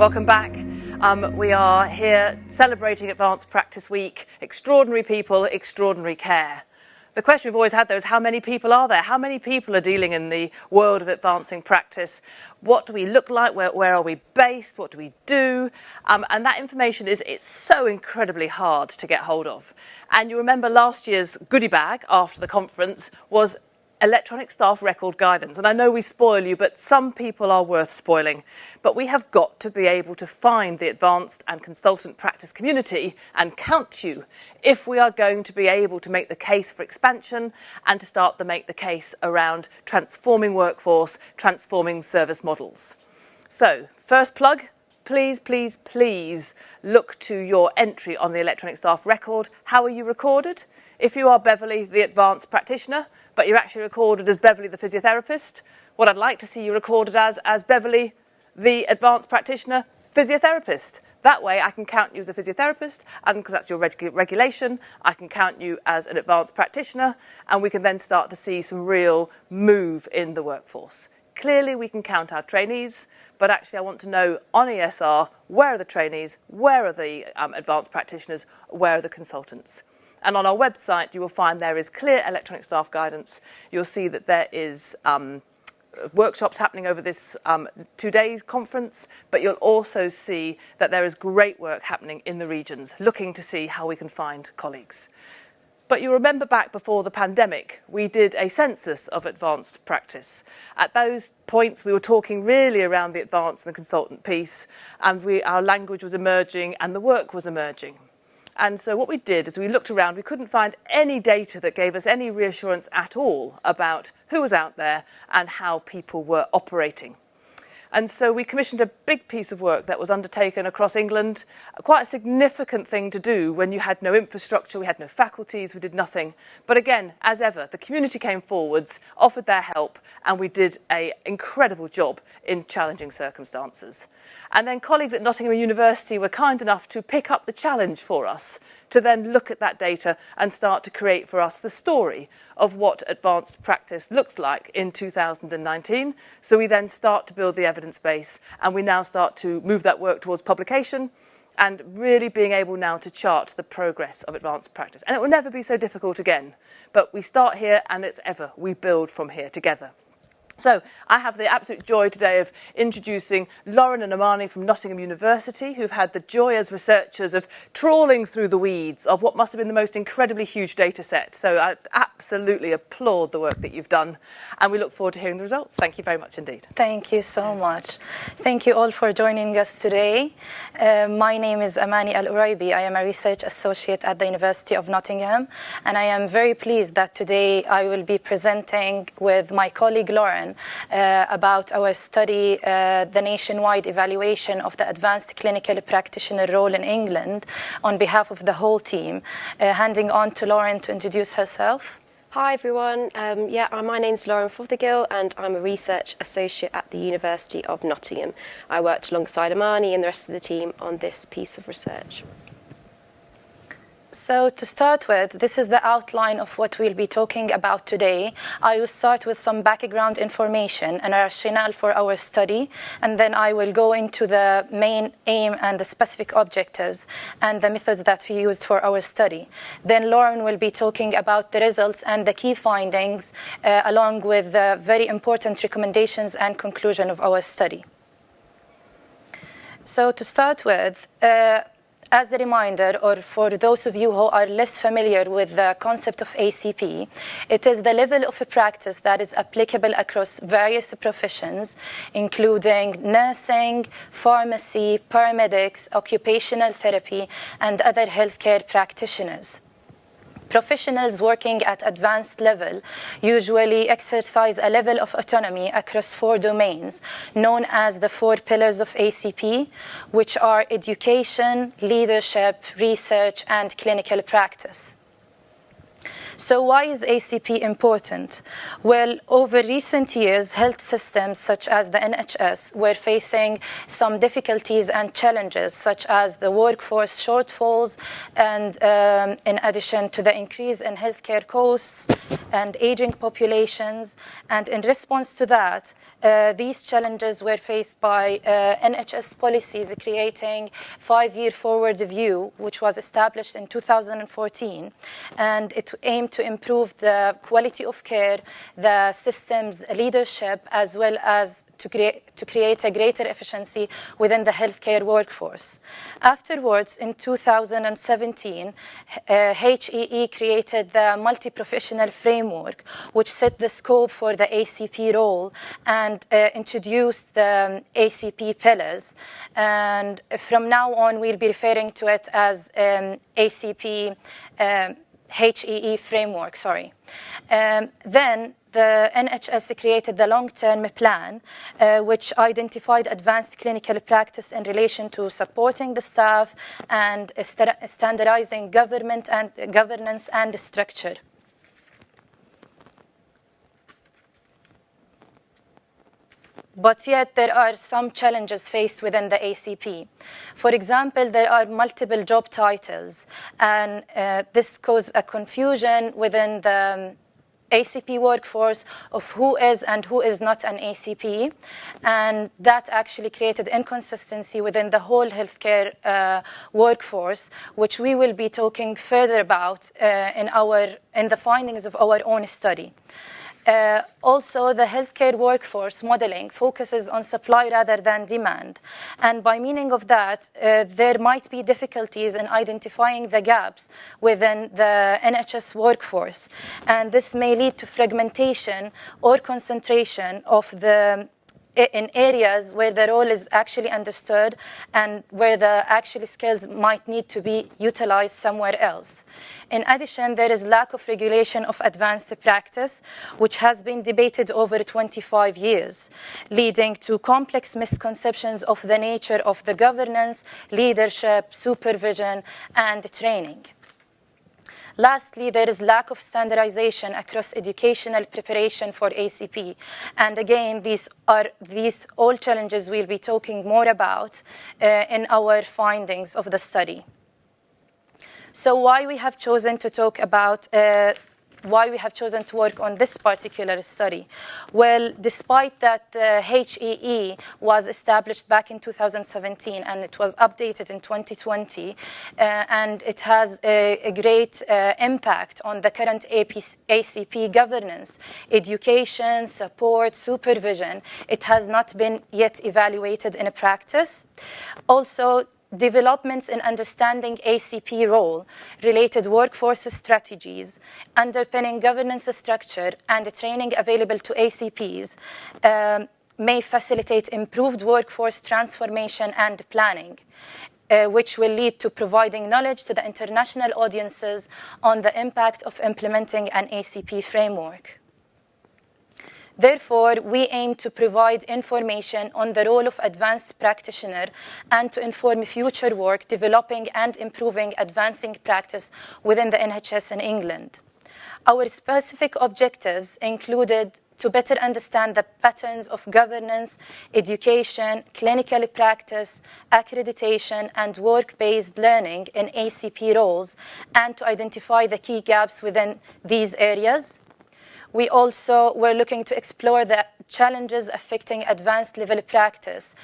Welcome back. We are here celebrating Advanced Practice Week. Extraordinary people, extraordinary care. The question we've always had, though, is how many people are there? How many people are dealing in the world of advancing practice? What do we look like? Where are we based? What do we do? And that information it's so incredibly hard to get hold of. And you remember last year's goodie bag after the conference was electronic staff record guidance. And I know we spoil you, but some people are worth spoiling. But we have got to be able to find the advanced and consultant practice community and count you if we are going to be able to make the case for expansion and to start to make the case around transforming workforce, transforming service models. So, first plug, please, please, please look to your entry on the electronic staff record. How are you recorded? If you are Beverly, the advanced practitioner, but you're actually recorded as Beverly, the physiotherapist, what I'd like to see you recorded as Beverly, the advanced practitioner, physiotherapist. That way I can count you as a physiotherapist, and because that's your regulation, I can count you as an advanced practitioner, and we can then start to see some real move in the workforce. Clearly we can count our trainees, but actually I want to know on ESR, where are the trainees, where are the advanced practitioners, where are the consultants? And on our website, you will find there is clear electronic staff guidance. You'll see that there is workshops happening over this 2 days conference, but you'll also see that there is great work happening in the regions, looking to see how we can find colleagues. But you remember back before the pandemic, we did a census of advanced practice. At those points, we were talking really around the advanced and the consultant piece, and our language was emerging and the work was emerging. And so what we did is we looked around, we couldn't find any data that gave us any reassurance at all about who was out there and how people were operating. And so we commissioned a big piece of work that was undertaken across England, quite a significant thing to do when you had no infrastructure, we had no faculties, we did nothing. But again, as ever, the community came forwards, offered their help, and we did an incredible job in challenging circumstances. And then colleagues at Nottingham University were kind enough to pick up the challenge for us to then look at that data and start to create for us the story of what advanced practice looks like in 2019. So we then start to build the evidence base, and we now start to move that work towards publication and really being able now to chart the progress of advanced practice. And it will never be so difficult again, but we start here and it's ever, we build from here together. So I have the absolute joy today of introducing Lauren and Amani from Nottingham University, who've had the joy as researchers of trawling through the weeds of what must have been the most incredibly huge data set. So I absolutely applaud the work that you've done, and we look forward to hearing the results. Thank you very much indeed. Thank you so much. Thank you all for joining us today. My name is Amani Al-Uraibi. I am a research associate at the University of Nottingham, and I am very pleased that today I will be presenting with my colleague Lauren about our study, the nationwide evaluation of the advanced clinical practitioner role in England on behalf of the whole team. Handing on to Lauren to introduce herself. Hi everyone, my name's Lauren Fothergill and I'm a research associate at the University of Nottingham. I worked alongside Amani and the rest of the team on this piece of research. So to start with, this is the outline of what we'll be talking about today. I will start with some background information and rationale for our study, and then I will go into the main aim and the specific objectives and the methods that we used for our study. Then Lauren will be talking about the results and the key findings, along with the very important recommendations and conclusion of our study. So to start with, as a reminder, or for those of you who are less familiar with the concept of ACP, it is the level of a practice that is applicable across various professions, including nursing, pharmacy, paramedics, occupational therapy, and other healthcare practitioners. Professionals working at advanced level usually exercise a level of autonomy across 4 domains, known as the 4 Pillars of Acp, which are education, leadership, research, and clinical practice. So why is ACP important? Well, over recent years, health systems such as the NHS were facing some difficulties and challenges, such as the workforce shortfalls, and in addition to the increase in healthcare costs, and aging populations. And in response to that, these challenges were faced by NHS policies creating 5-year forward view, which was established in 2014. And it aimed to improve the quality of care, the system's leadership, as well as to create a greater efficiency within the healthcare workforce. Afterwards, in 2017, HEE created the multi-professional framework, which set the scope for the ACP role and introduced the ACP pillars. And from now on, we'll be referring to it as ACP HEE framework, sorry. Then the NHS created the long-term plan, which identified advanced clinical practice in relation to supporting the staff and standardizing governance and structure. But yet there are some challenges faced within the ACP. For example, there are multiple job titles, and this caused a confusion within the ACP workforce of who is and who is not an ACP, and that actually created inconsistency within the whole healthcare workforce, which we will be talking further about in the findings of our own study. Also, the healthcare workforce modeling focuses on supply rather than demand. And by meaning of that, there might be difficulties in identifying the gaps within the NHS workforce. And this may lead to fragmentation or concentration in areas where the role is actually understood and where the actual skills might need to be utilized somewhere else. In addition, there is lack of regulation of advanced practice, which has been debated over 25 years, leading to complex misconceptions of the nature of the governance, leadership, supervision, and training. Lastly, there is lack of standardization across educational preparation for ACP. And again, these all challenges we'll be talking more about in our findings of the study. So why we have chosen to talk about why we have chosen to work on this particular study? Well, despite that the HEE was established back in 2017 and it was updated in 2020, and it has a great impact on the current ACP governance, education, support, supervision, it has not been yet evaluated in a practice. Also, developments in understanding ACP role, related workforce strategies, underpinning governance structure, and training available to ACPs may facilitate improved workforce transformation and planning, which will lead to providing knowledge to the international audiences on the impact of implementing an ACP framework. Therefore, we aim to provide information on the role of advanced practitioner and to inform future work developing and improving advancing practice within the NHS in England. Our specific objectives included to better understand the patterns of governance, education, clinical practice, accreditation, and work-based learning in ACP roles, and to identify the key gaps within these areas. We also were looking to explore the challenges affecting advanced level practice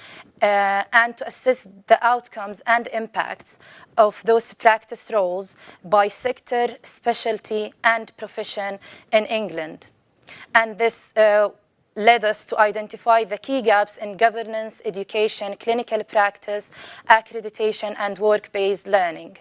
and to assess the outcomes and impacts of those practice roles by sector, specialty, and profession in England. And this led us to identify the key gaps in governance, education, clinical practice, accreditation, and work-based learning.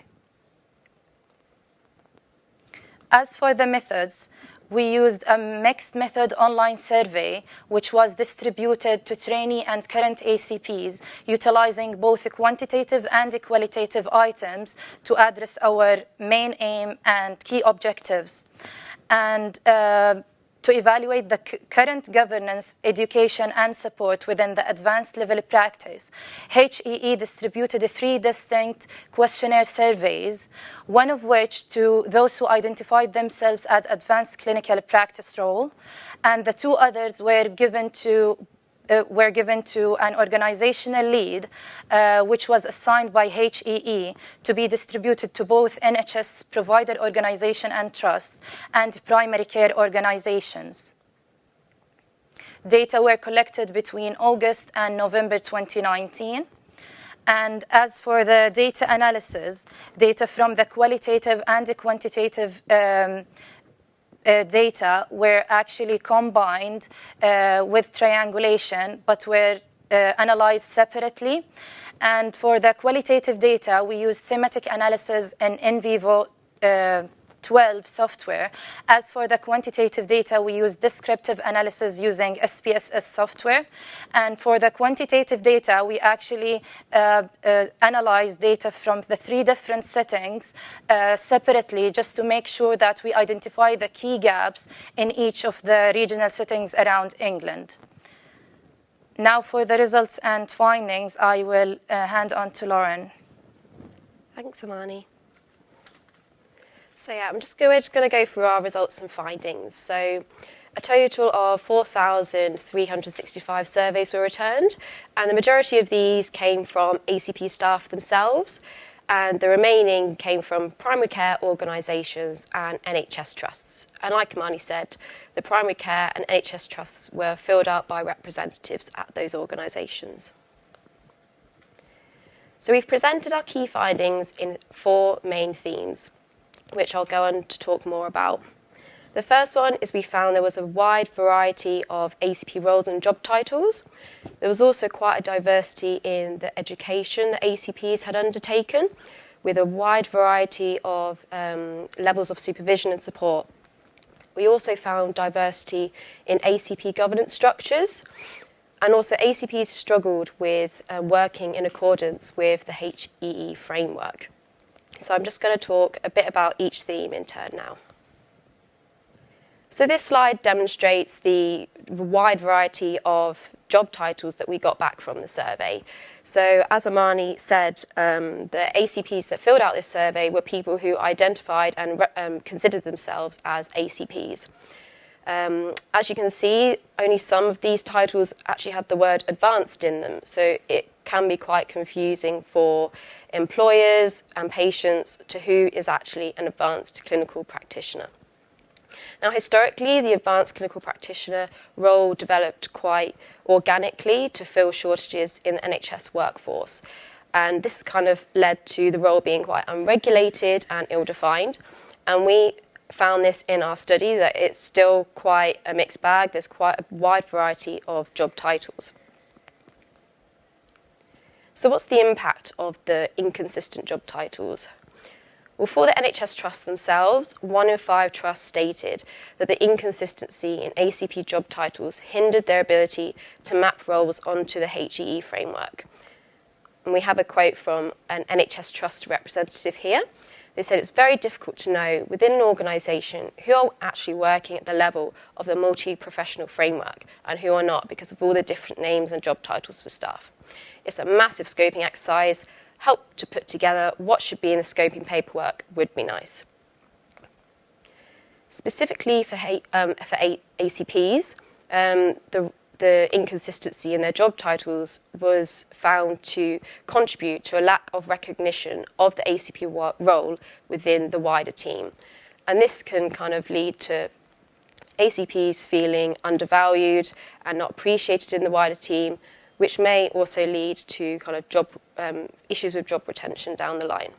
As for the methods, we used a mixed method online survey, which was distributed to trainee and current ACPs, utilizing both quantitative and qualitative items to address our main aim and key objectives, and to evaluate the current governance, education, and support within the advanced level practice. HEE distributed 3 distinct questionnaire surveys, one of which to those who identified themselves as advanced clinical practice role, and the 2 others were given to were given to an organizational lead, which was assigned by HEE to be distributed to both NHS provider organization and trusts and primary care organizations. Data were collected between August and November 2019. And as for the data analysis, data from the qualitative and the quantitative data were actually combined with triangulation, but were analyzed separately. And for the qualitative data, we used thematic analysis and in vivo 12 software. As for the quantitative data, we use descriptive analysis using SPSS software. And for the quantitative data, we actually analyzed data from the 3 different settings separately, just to make sure that we identify the key gaps in each of the regional settings around England. Now for the results and findings, I will hand on to Lauren. Thanks, Amani. So yeah, we're just going to go through our results and findings. So a total of 4,365 surveys were returned, and the majority of these came from ACP staff themselves, and the remaining came from primary care organisations and NHS trusts. And like Amani said, the primary care and NHS trusts were filled out by representatives at those organisations. So we've presented our key findings in 4 main themes, which I'll go on to talk more about. The first one is we found there was a wide variety of ACP roles and job titles. There was also quite a diversity in the education that ACPs had undertaken, with a wide variety of levels of supervision and support. We also found diversity in ACP governance structures, and also ACPs struggled with working in accordance with the HEE framework. So I'm just going to talk a bit about each theme in turn now. So this slide demonstrates the wide variety of job titles that we got back from the survey. So as Amani said, the ACPs that filled out this survey were people who identified and considered themselves as ACPs. As you can see, only some of these titles actually have the word advanced in them, so it can be quite confusing for employers and patients to who is actually an advanced clinical practitioner. Now, historically, the advanced clinical practitioner role developed quite organically to fill shortages in the NHS workforce. And this kind of led to the role being quite unregulated and ill-defined. And we found this in our study, that it's still quite a mixed bag. There's quite a wide variety of job titles. So what's the impact of the inconsistent job titles? Well, for the NHS trusts themselves, 1 in 5 trusts stated that the inconsistency in ACP job titles hindered their ability to map roles onto the HEE framework. And we have a quote from an NHS trust representative here. They said it's very difficult to know within an organisation who are actually working at the level of the multi-professional framework and who are not, because of all the different names and job titles for staff. It's a massive scoping exercise. Help to put together what should be in the scoping paperwork would be nice. Specifically for ACPs, the inconsistency in their job titles was found to contribute to a lack of recognition of the ACP role within the wider team. And this can kind of lead to ACPs feeling undervalued and not appreciated in the wider team, which may also lead to kind of issues with job retention down the line.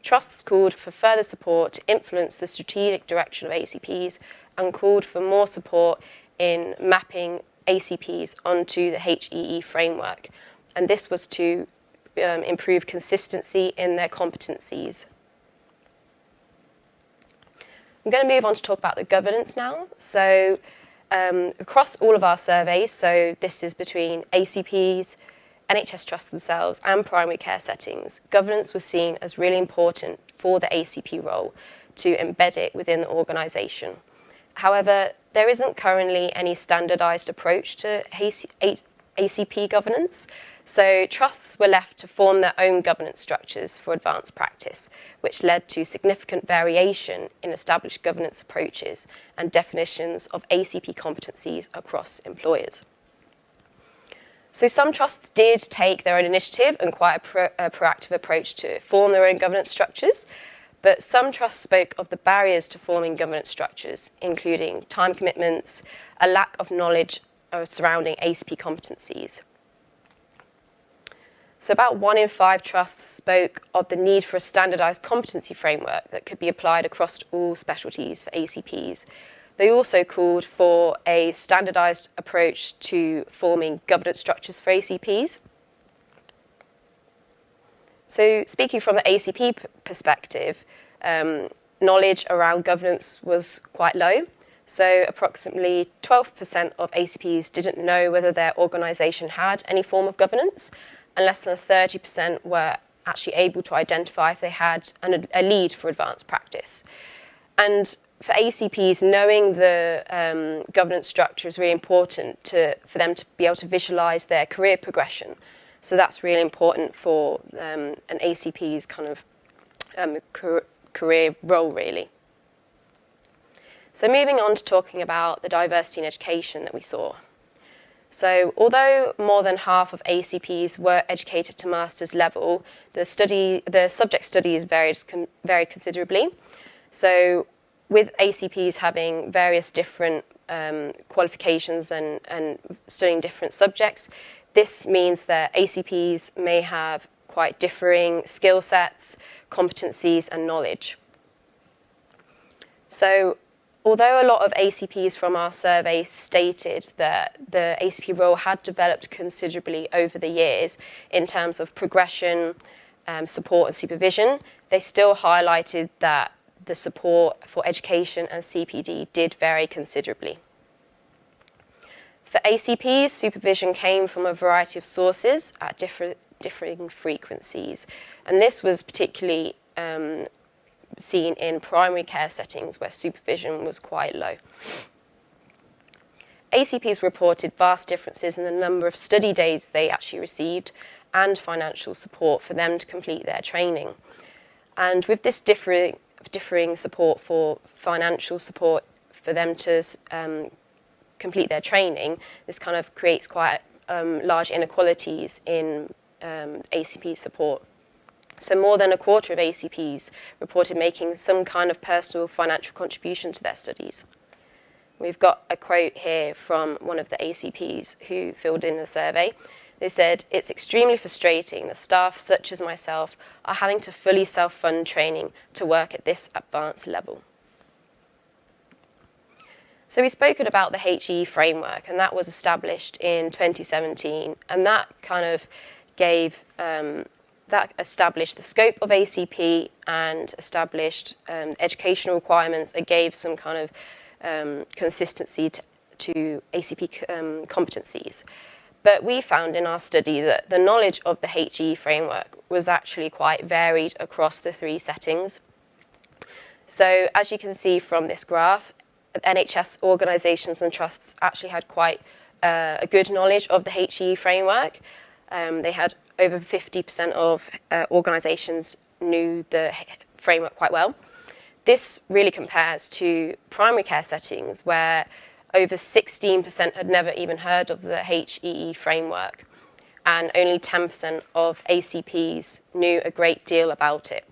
Trusts called for further support to influence the strategic direction of ACPs and called for more support in mapping ACPs onto the HEE framework. And this was to improve consistency in their competencies. I'm going to move on to talk about the governance now. So across all of our surveys, so this is between ACPs, NHS trusts themselves and primary care settings, governance was seen as really important for the ACP role to embed it within the organisation. However, there isn't currently any standardised approach to ACP governance, So trusts were left to form their own governance structures for advanced practice, which led to significant variation in established governance approaches and definitions of ACP competencies across employers. So some trusts did take their own initiative and quite a proactive approach to form their own governance structures, but some trusts spoke of the barriers to forming governance structures, including time commitments, a lack of knowledge surrounding ACP competencies. So about 1 in 5 trusts spoke of the need for a standardised competency framework that could be applied across all specialties for ACPs. They also called for a standardised approach to forming governance structures for ACPs. So speaking from the ACP perspective, knowledge around governance was quite low. So approximately 12% of ACPs didn't know whether their organisation had any form of governance, and less than 30% were actually able to identify if they had a lead for advanced practice. And for ACPs, knowing the governance structure is really important for them to be able to visualise their career progression. So that's really important for an ACP's kind of career role, really. So moving on to talking about the diversity in education that we saw. So although more than half of ACPs were educated to master's level, the subject studies varied considerably. So with ACPs having various different qualifications and studying different subjects, this means that ACPs may have quite differing skill sets, competencies and knowledge. So although a lot of ACPs from our survey stated that the ACP role had developed considerably over the years in terms of progression, support and supervision, they still highlighted that the support for education and CPD did vary considerably. For ACPs, supervision came from a variety of sources at differing frequencies, and this was particularly seen in primary care settings where supervision was quite low. ACPs reported vast differences in the number of study days they actually received and financial support for them to complete their training. And with this differing support for financial support for them to complete their training, this kind of creates quite large inequalities in ACP support. So more than a quarter of ACPs reported making some kind of personal financial contribution to their studies. We've got a quote here from one of the ACPs who filled in the survey. They said, "It's extremely frustrating that staff such as myself are having to fully self-fund training to work at this advanced level." So we've spoken about the HE framework, and that was established in 2017, and that kind of gave that established the scope of ACP and established educational requirements. It gave some kind of consistency to ACP competencies. But we found in our study that the knowledge of the HE framework was actually quite varied across the 3 settings. So as you can see from this graph, NHS organisations and trusts actually had quite a good knowledge of the HE framework. They had over 50% of organisations knew the framework quite well. This really compares to primary care settings where over 16% had never even heard of the HEE framework, and only 10% of ACPs knew a great deal about it.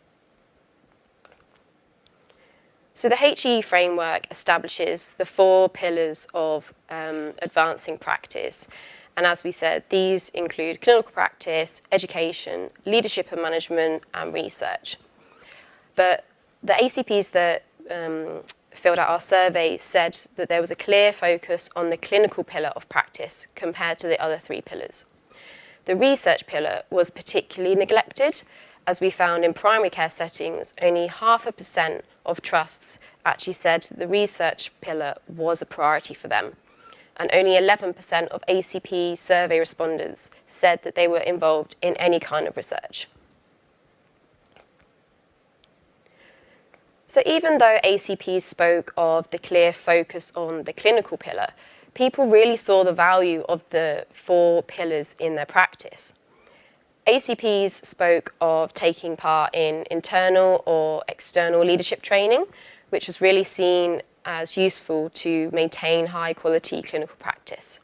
So the HE framework establishes the 4 pillars of advancing practice. And as we said, these include clinical practice, education, leadership and management, and research. But the ACPs that filled out our survey said that there was a clear focus on the clinical pillar of practice compared to the other 3 pillars. The research pillar was particularly neglected, as we found in primary care settings, only 0.5% of trusts actually said the research pillar was a priority for them. And only 11% of ACP survey respondents said that they were involved in any kind of research. So even though ACPs spoke of the clear focus on the clinical pillar, people really saw the value of the 4 pillars in their practice. ACPs spoke of taking part in internal or external leadership training, which was really seen as useful to maintain high-quality clinical practice.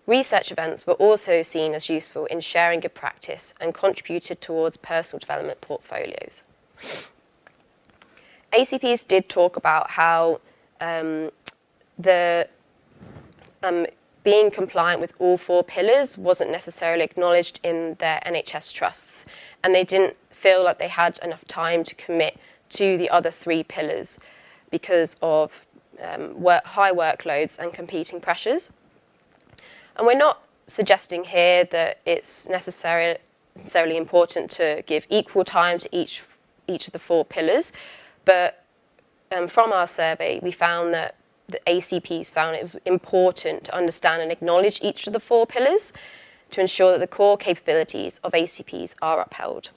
Research events were also seen as useful in sharing good practice and contributed towards personal development portfolios. ACPs did talk about how being compliant with all 4 pillars wasn't necessarily acknowledged in their NHS trusts, and they didn't feel like they had enough time to commit to the other 3 pillars because of high workloads and competing pressures. And we're not suggesting here that it's necessarily important to give equal time to each of the 4 pillars, but from our survey, we found that the ACPs found it was important to understand and acknowledge each of the 4 pillars to ensure that the core capabilities of ACPs are upheld.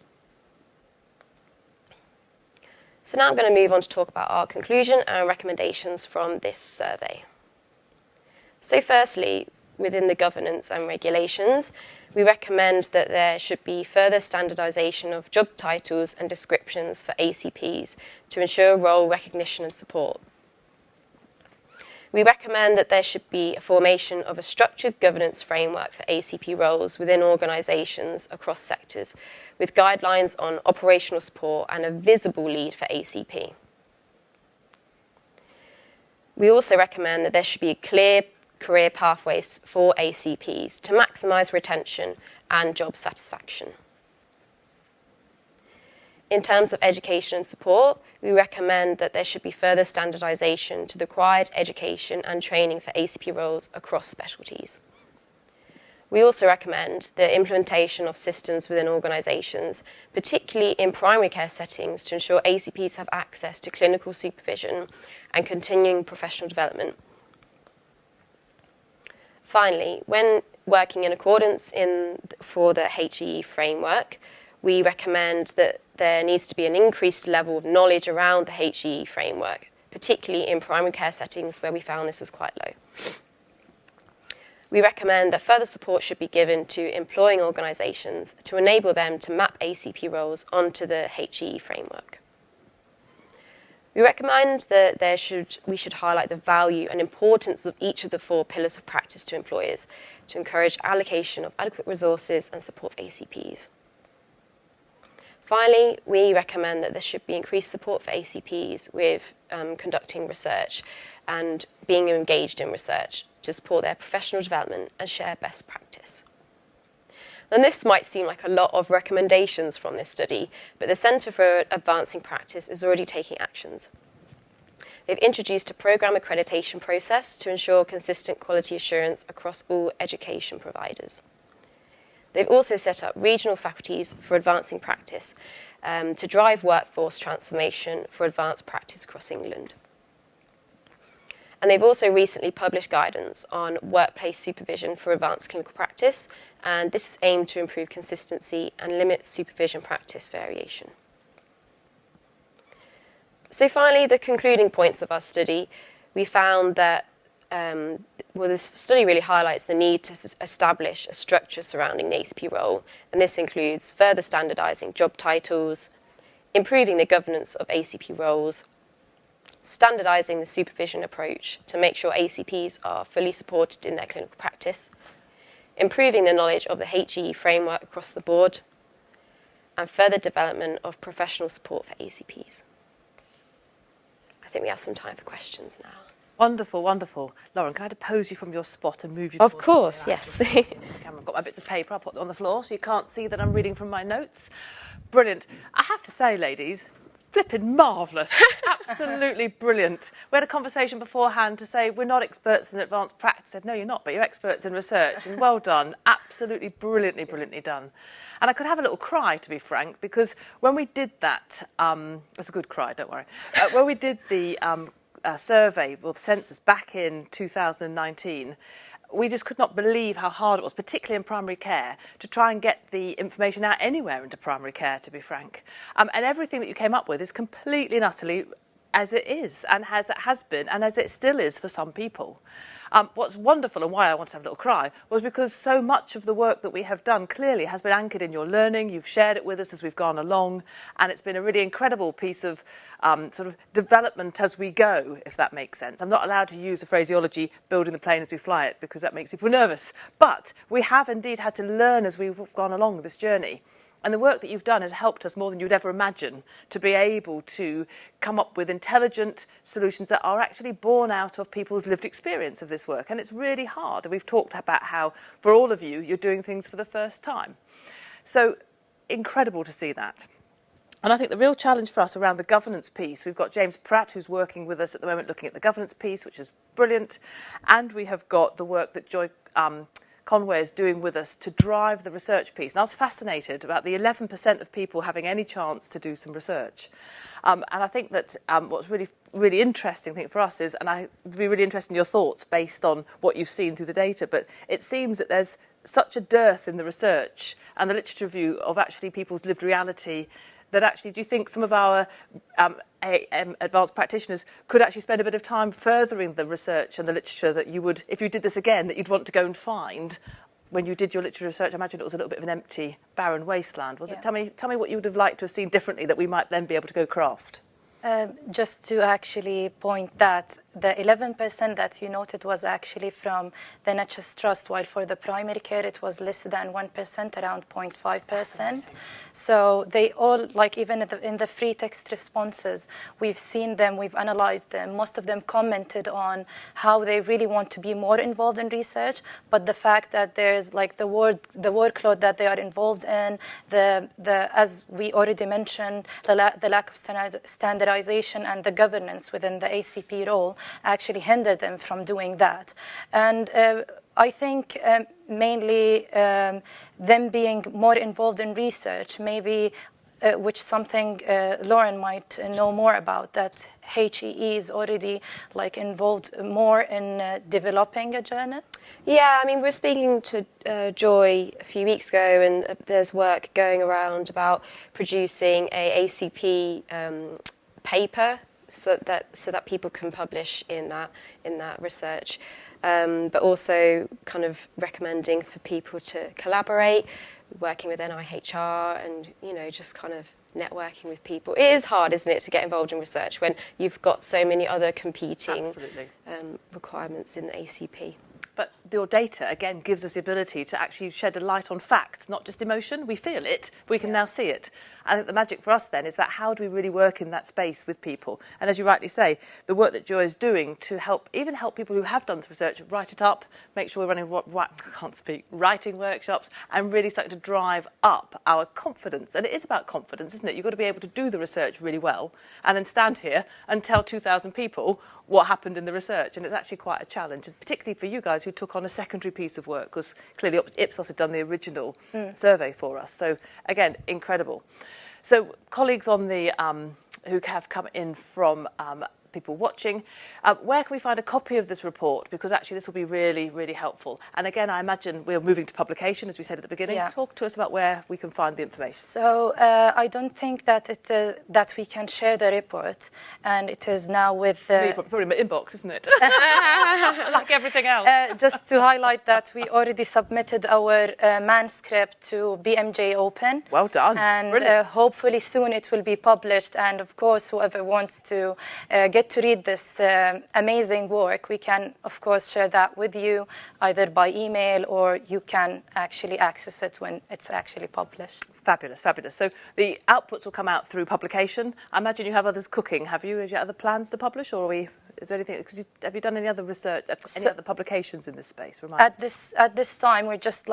So now I'm going to move on to talk about our conclusion and recommendations from this survey. So firstly, within the governance and regulations, we recommend that there should be further standardisation of job titles and descriptions for ACPs to ensure role recognition and support. We recommend that there should be a formation of a structured governance framework for ACP roles within organisations across sectors, with guidelines on operational support and a visible lead for ACP. We also recommend that there should be clear career pathways for ACPs to maximise retention and job satisfaction. In terms of education and support, we recommend that there should be further standardisation to the required education and training for ACP roles across specialties. We also recommend the implementation of systems within organisations, particularly in primary care settings, to ensure ACPs have access to clinical supervision and continuing professional development. Finally, when working in accordance for the HEE framework, we recommend that there needs to be an increased level of knowledge around the HEE framework, particularly in primary care settings where we found this was quite low. We recommend that further support should be given to employing organisations to enable them to map ACP roles onto the HEE framework. We recommend that we should highlight the value and importance of each of the 4 pillars of practice to employers to encourage allocation of adequate resources and support for ACPs. Finally, we recommend that there should be increased support for ACPs with conducting research and being engaged in research to support their professional development and share best practice. And this might seem like a lot of recommendations from this study, but the Centre for Advancing Practice is already taking actions. They've introduced a programme accreditation process to ensure consistent quality assurance across all education providers. They've also set up regional faculties for advancing practice to drive workforce transformation for advanced practice across England. And they've also recently published guidance on workplace supervision for advanced clinical practice, and this is aimed to improve consistency and limit supervision practice variation. So finally, the concluding points of our study, we found that this study really highlights the need to establish a structure surrounding the ACP role, and this includes further standardising job titles, improving the governance of ACP roles, standardising the supervision approach to make sure ACPs are fully supported in their clinical practice, improving the knowledge of the HEE framework across the board, and further development of professional support for ACPs. I think we have some time for questions now. Wonderful, wonderful. Lauren, can I depose you from your spot and move you? Of course, yes. I've got my bits of paper. I'll put them on the floor so you can't see that I'm reading from my notes. Brilliant. I have to say, ladies, flipping marvellous. Absolutely brilliant. We had a conversation beforehand to say we're not experts in advanced practice. I said, no, you're not, but you're experts in research. And well done. Absolutely brilliantly, brilliantly done. And I could have a little cry, to be frank, because when we did that, it's a good cry, don't worry. When we did the survey, well, the census back in 2019, we just could not believe how hard it was, particularly in primary care, to try and get the information out anywhere into primary care, to be frank. And everything that you came up with is completely and utterly as it is, and as it has been, and as it still is for some people. What's wonderful and why I wanted to have a little cry was because so much of the work that we have done clearly has been anchored in your learning. You've shared it with us as we've gone along, and it's been a really incredible piece of sort of development as we go, if that makes sense. I'm not allowed to use the phraseology building the plane as we fly it because that makes people nervous, but we have indeed had to learn as we've gone along this journey. And the work that you've done has helped us more than you'd ever imagine to be able to come up with intelligent solutions that are actually born out of people's lived experience of this work. And it's really hard. And we've talked about how, for all of you, you're doing things for the first time. So incredible to see that. And I think the real challenge for us around the governance piece, we've got James Pratt, who's working with us at the moment looking at the governance piece, which is brilliant. And we have got the work that Joy Conway is doing with us to drive the research piece. And I was fascinated about the 11% of people having any chance to do some research. And I think that what's really interesting thing for us is, and I'd be really interested in your thoughts based on what you've seen through the data, but it seems that there's such a dearth in the research and the literature review of actually people's lived reality that actually, do you think some of our advanced practitioners could actually spend a bit of time furthering the research and the literature that you would, if you did this again, that you'd want to go and find when you did your literature research? I imagine it was a little bit of an empty, barren wasteland, was it? Tell me what you would have liked to have seen differently that we might then be able to go craft. Just to actually point that the 11% that you noted was actually from the NHS Trust, while for the primary care it was less than 1%, around 0.5%. So they all, like even in the free text responses, we've seen them, we've analyzed them. Most of them commented on how they really want to be more involved in research, but the fact that there's like the workload that they are involved in, as we already mentioned, the lack of standardization and the governance within the ACP role actually hinder them from doing that. And I think mainly them being more involved in research, maybe which something Lauren might know more about, that HEE is already like involved more in developing a journal. Yeah, I mean, we were speaking to Joy a few weeks ago, and there's work going around about producing a ACP paper so that people can publish in that research, but also kind of recommending for people to collaborate, working with NIHR, and just kind of networking with people. It is hard, isn't it, to get involved in research when you've got so many other competing requirements in the ACP. But your data, again, gives us the ability to actually shed a light on facts, not just emotion. We feel it, but we can now see it. I think the magic for us then is about how do we really work in that space with people. And as you rightly say, the work that Joy is doing to help people who have done some research, write it up, make sure we're running writing workshops, and really starting to drive up our confidence. And it is about confidence, isn't it? You've got to be able to do the research really well and then stand here and tell 2,000 people what happened in the research. And it's actually quite a challenge, particularly for you guys who took on a secondary piece of work, because clearly Ipsos had done the original survey for us. So again, incredible. So colleagues on the who have come in from people watching, where can we find a copy of this report? Because actually this will be really, really helpful. And again, I imagine we're moving to publication, as we said at the beginning. Yeah. Talk to us about where we can find the information. So I don't think that that we can share the report, and it is now with... probably in my inbox, isn't it? Like everything else. Just to highlight that we already submitted our manuscript to BMJ Open. Well done. And hopefully soon it will be published. And of course, whoever wants to get to read this amazing work, we can, of course, share that with you either by email, or you can actually access it when it's actually published. Fabulous, fabulous. So the outputs will come out through publication. I imagine you have others cooking, have you? Have you other plans to publish, or is there anything? Have you done any other research, any other publications in this space? At this time, we're just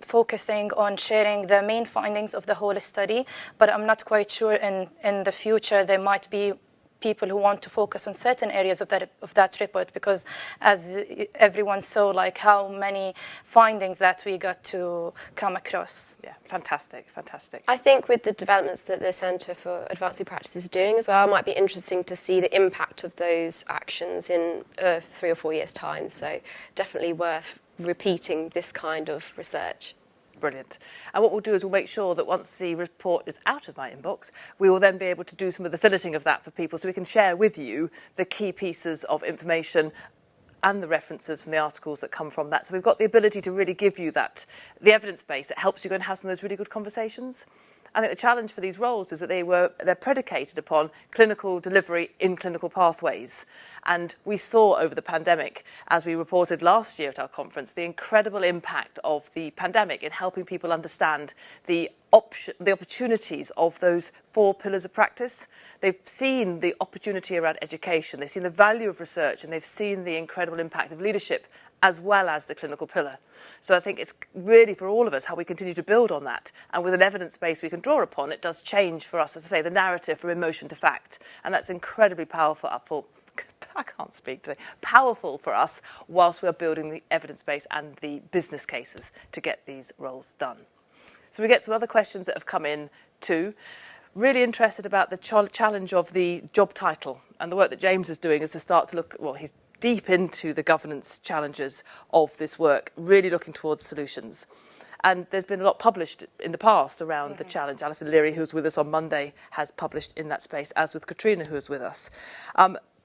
focusing on sharing the main findings of the whole study, but I'm not quite sure in the future there might be people who want to focus on certain areas of that report, because as everyone saw, how many findings that we got to come across. Yeah, fantastic, fantastic. I think with the developments that the Centre for Advanced Practice is doing as well, it might be interesting to see the impact of those actions in 3 or 4 years' time. So definitely worth repeating this kind of research. Brilliant. And what we'll do is we'll make sure that once the report is out of my inbox, we will then be able to do some of the filleting of that for people, so we can share with you the key pieces of information and the references from the articles that come from that. So we've got the ability to really give you that, the evidence base that helps you go and have some of those really good conversations. I think the challenge for these roles is that they're predicated upon clinical delivery in clinical pathways. And we saw over the pandemic, as we reported last year at our conference, the incredible impact of the pandemic in helping people understand the opportunities of those 4 pillars of practice. They've seen the opportunity around education, they've seen the value of research, and they've seen the incredible impact of leadership as well as the clinical pillar. So I think it's really for all of us how we continue to build on that. And with an evidence base we can draw upon, it does change for us, as I say, the narrative from emotion to fact. And that's incredibly powerful powerful for us whilst we're building the evidence base and the business cases to get these roles done. So we get some other questions that have come in too. Really interested about the challenge of the job title, and the work that James is doing is to start to look, well, he's deep into the governance challenges of this work, really looking towards solutions. And there's been a lot published in the past around the challenge. Alison Leary, who was with us on Monday, has published in that space, as with Katrina, who was with us.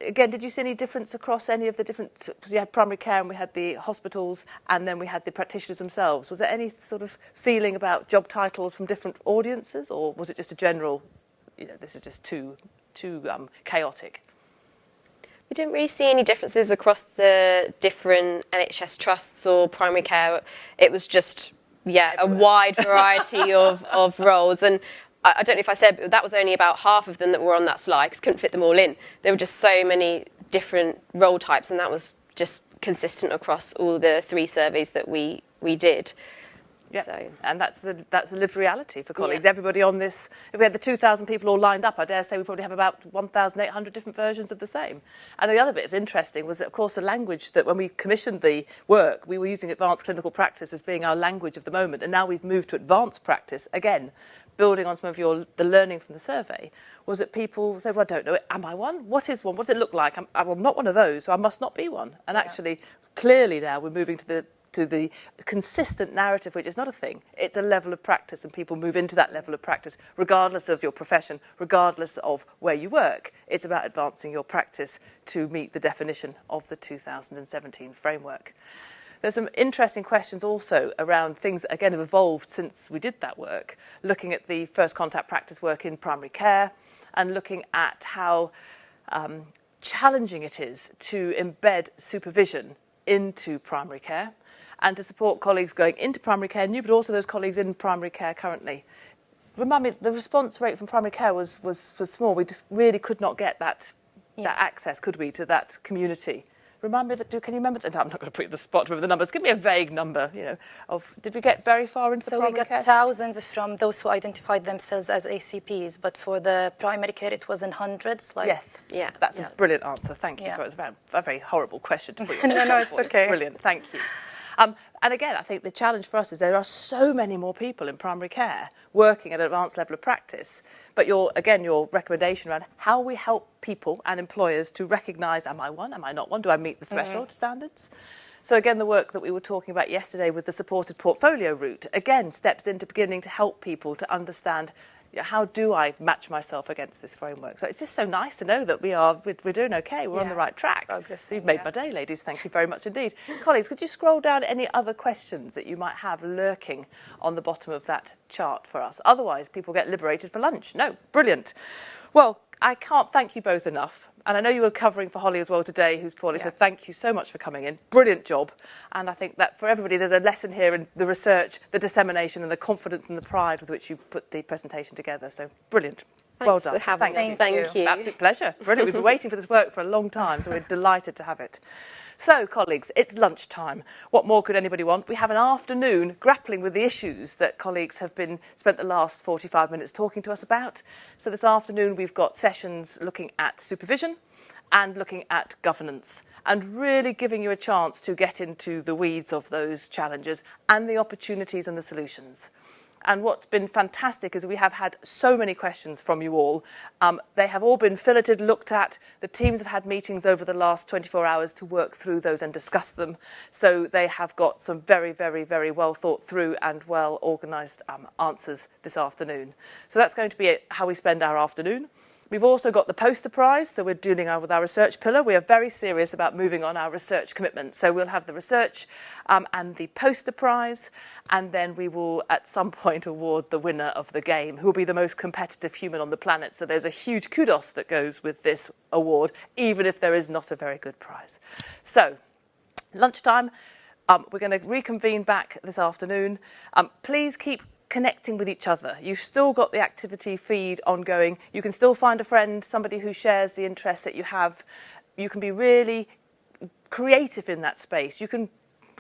Again, did you see any difference across any of the different, because we had primary care and we had the hospitals and then we had the practitioners themselves. Was there any sort of feeling about job titles from different audiences, or was it just a general, this is just too chaotic? We didn't really see any differences across the different NHS trusts or primary care. It was just, a wide variety of roles. And I don't know if I said, but that was only about half of them that were on that slide, because couldn't fit them all in. There were just so many different role types, and that was just consistent across all the 3 surveys that we did. Yeah, so. And that's the lived reality for colleagues. Everybody on this, if we had the 2,000 people all lined up, I dare say we probably have about 1,800 different versions of the same. And the other bit that's interesting was that, of course, the language that when we commissioned the work, we were using advanced clinical practice as being our language of the moment, and now we've moved to advanced practice, again, building on some of the learning from the survey, was that people said, well, I don't know, am I one? What is one? What does it look like? I'm not one of those, so I must not be one. And actually, clearly now we're moving to the consistent narrative, which is not a thing. It's a level of practice, and people move into that level of practice regardless of your profession, regardless of where you work. It's about advancing your practice to meet the definition of the 2017 framework. There's some interesting questions also around things that, again, have evolved since we did that work, looking at the first contact practice work in primary care and looking at how challenging it is to embed supervision into primary care and to support colleagues going into primary care new, but also those colleagues in primary care currently. Remind me, the response rate from primary care was small. We just really could not get that access, could we, to that community. Remind me, can you remember that? No, I'm not going to put you on the spot to remember the numbers. Give me a vague number, did we get very far into the primary care? So we got thousands from those who identified themselves as ACPs, but for the primary care it was in hundreds. Yes, that's a brilliant answer. Thank you. Sorry, it's a very horrible question to put you on. No, it's okay. Brilliant, thank you. And again, I think the challenge for us is there are so many more people in primary care working at an advanced level of practice. But your recommendation around how we help people and employers to recognise, am I one, am I not one, do I meet the threshold standards? So again, the work that we were talking about yesterday with the supported portfolio route, again, steps into beginning to help people to understand, how do I match myself against this framework? So it's just so nice to know that we're doing okay, we're on the right track. So you've made my day, ladies. Thank you very much indeed. Colleagues, could you scroll down any other questions that you might have lurking on the bottom of that chart for us? Otherwise, people get liberated for lunch. No, brilliant. Well, I can't thank you both enough. And I know you were covering for Holly as well today, who's poorly, so thank you so much for coming in. Brilliant job. And I think that for everybody, there's a lesson here in the research, the dissemination and the confidence and the pride with which you put the presentation together. So brilliant. Well done. Thanks for having us. Thank you. Absolute pleasure. Brilliant. We've been waiting for this work for a long time, so we're delighted to have it. So, colleagues, it's lunchtime. What more could anybody want? We have an afternoon grappling with the issues that colleagues have spent the last 45 minutes talking to us about. So this afternoon we've got sessions looking at supervision and looking at governance and really giving you a chance to get into the weeds of those challenges and the opportunities and the solutions. And what's been fantastic is we have had so many questions from you all. They have all been filleted, looked at. The teams have had meetings over the last 24 hours to work through those and discuss them. So they have got some very, very, very well thought through and well organised answers this afternoon. So that's going to be how we spend our afternoon. We've also got the poster prize, so we're dealing with our research pillar. We are very serious about moving on our research commitment. So we'll have the research and the poster prize, and then we will at some point award the winner of the game, who will be the most competitive human on the planet. So there's a huge kudos that goes with this award, even if there is not a very good prize. So, lunchtime, we're going to reconvene back this afternoon. Please keep connecting with each other. You've still got the activity feed ongoing. You can still find a friend, somebody who shares the interests that you have. You can be really creative in that space. You can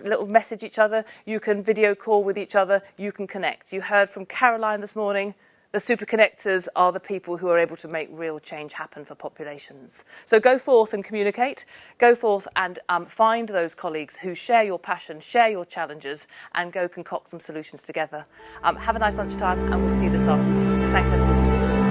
little message each other. You can video call with each other. You can connect. You heard from Caroline this morning. The super connectors are the people who are able to make real change happen for populations. So go forth and communicate. Go forth and find those colleagues who share your passion, share your challenges, and go concoct some solutions together. Have a nice lunchtime, and we'll see you this afternoon. Thanks ever so much.